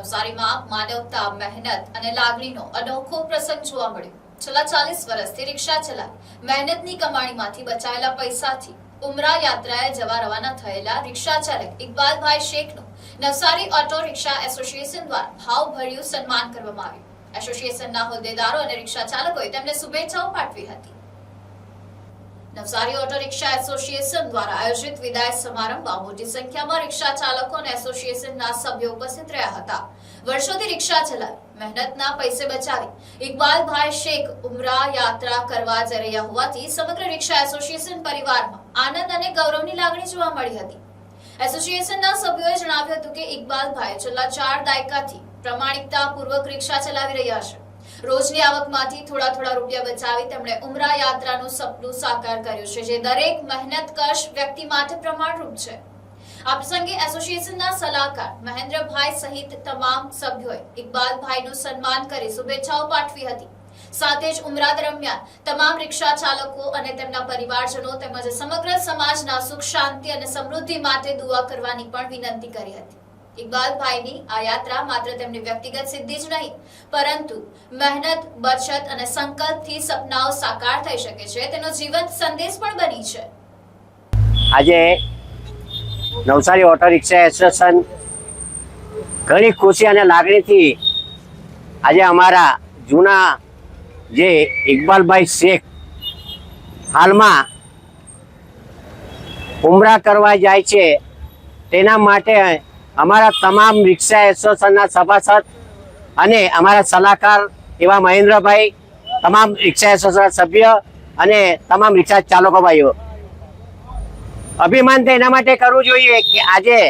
નવસારીમાં માનવતા, મહેનત અને લાગણીનો અનોખો પ્રસંગ જોવા મળ્યો. છેલ્લા 40 વર્ષથી રિક્ષા ચલાવી મહેનતની કમાણીમાંથી બચાવેલા પૈસાથી ઉમરા યાત્રાએ જવા રવાના થયેલા રિક્ષા ચાલક ઇકબાલભાઈ શેખનું નવસારી ઓટો રિક્ષા એસોસિએશન દ્વારા ભાવભર્યું સન્માન કરવામાં આવ્યું. એસોસિએશનના હોદ્દેદારો અને રિક્ષા ચાલકોએ તેમને શુભેચ્છાઓ પાઠવી હતી. નવસારી ઓટો રિક્ષા એસોસિએશન દ્વારા આયોજિત વિદાય સમારંભમાં મોટી સંખ્યામાં રિક્ષા ચાલકો અને એસોસિએશનના સભ્યો ઉપસ્થિત રહ્યા હતા. વર્ષોથી રિક્ષા ચલાવી મહેનતના પૈસે બચાવી ઇકબાલભાઈ શેખ ઉમરા યાત્રા કરવા જઈ રહ્યા હોવાથી સમગ્ર રિક્ષા એસોસિએશન પરિવારમાં આનંદ અને ગૌરવની લાગણી જોવા મળી હતી. એસોસિએશનના સભ્યોએ જણાવ્યું હતું કે ઇકબાલભાઈ છેલ્લા 4 દાયકાથી પ્રમાણિકતાપૂર્વક રિક્ષા ચલાવી રહ્યા છે. રોજની આવકમાંથી થોડા રૂપિયા બચાવી તેમણે ઉમરા યાત્રાનું સપનું સાકાર કર્યું છે, જે દરેક મહેનતકશ વ્યક્તિ માટે પ્રમાણરૂપ છે. આ પ્રસંગે એસોસિએશનના સલાહકાર મહેન્દ્રભાઈ સહિત તમામ સભ્યોએ ઇકબાલભાઈનું સન્માન કરી શુભેચ્છાઓ પાઠવી હતી. સાથે જ ઉમરા દરમિયાન તમામ રિક્ષા ચાલકો અને તેમના પરિવારજનો તેમજ સમગ્ર સમાજના સુખ, શાંતિ અને સમૃદ્ધિ માટે દુઆ કરવાની પણ વિનંતી કરી હતી. ઇકબાલભાઈની આ યાત્રા માત્ર તેમની વ્યક્તિગત સિદ્ધિ જ નહીં, પરંતુ મહેનત, બચત અને સંકલ્પથી સપનાઓ સાકાર થઈ શકે છે તેનો જીવંત સંદેશ પણ બની છે. આજે નવસારી ઓટો રિક્ષા એસોસિએશન ઘણી ખુશી અને લાગણીથી આજે અમારા જૂના જે ઇકબાલભાઈ શેખ હાલમાં ઉમરા કરવા જાય છે તેના માટે અમારા તમામ રિક્ષા એસોસિએશનના સભાસદ અને અમારા સલાહકાર એવા મહેન્દ્રભાઈ, તમામ રિક્ષા એસોસિએશનના સભ્ય અને તમામ રિક્ષા ચાલકો ભાઈઓ, અભિમાન તો એના માટે કરવું જોઈએ કે આજે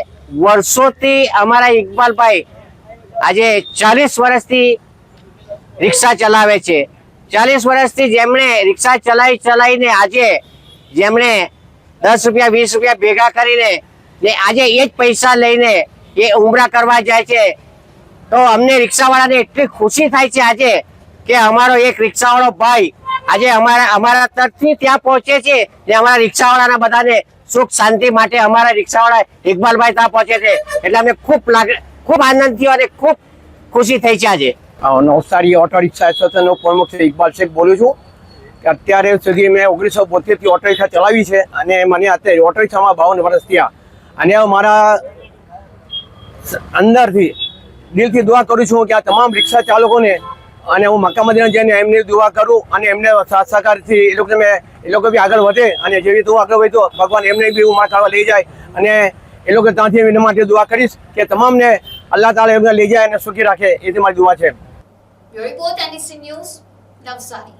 વર્ષોથી અમારા ઇકબાલભાઈ આજે 40 વર્ષથી રિક્ષા ચલાવે છે. 40 વર્ષથી જેમણે રિક્ષા ચલાવીને આજે જેમણે 10 રૂપિયા 20 રૂપિયા ભેગા કરીને ને આજે એ જ પૈસા લઈને એ ઉમરા કરવા જાય છે, તો અમને રિક્ષાવાળાને એટલી ખુશી થાય છે આજે કે અમારો એક રિક્ષાવાળો ભાઈ આજે અમારા તરફથી ત્યાં પહોંચે છે ને અમારા રિક્ષાવાળાના બધાને સુખ શાંતિ માટે અમારા રિક્ષાવાળા ઇકબાલભાઈ ત્યાં પહોંચે છે. એટલે અમને ખૂબ આનંદ થયો અને ખૂબ ખુશી થઈ છે. આજે નવસારી ઓટો રિક્ષા એસોસિએશનનો પ્રમુખ શ્રી ઇકબાલ શેખ બોલું છું કે અત્યારે સુધી મેં 1972થી ઓટો રિક્ષા ચલાવી છે અને મને અત્યારે ઓટો રિક્ષામાં 52 વર્ષ થયા. અને મારા અંદરથી દિલથી દુઆ કરું છું કે આ તમામ રિક્ષા ચાલકોને અને હું મક્કા મદીના જઈને એમની દુઆ કરું અને એમને સાથ સહકારથી એ લોકો બી આગળ વધે અને જેવી દુઆ આગળ વધ્યો ભગવાન એમને બી ઉમરા કરવા લઈ જાય. અને એ લોકો ત્યાંથી એના માટે દુઆ કરીશ કે તમામને અલ્લાહ તાલા એમને લઈ જાય અને સુખી રાખે, એ મારી દુઆ છે. Report NDC news, Navsari.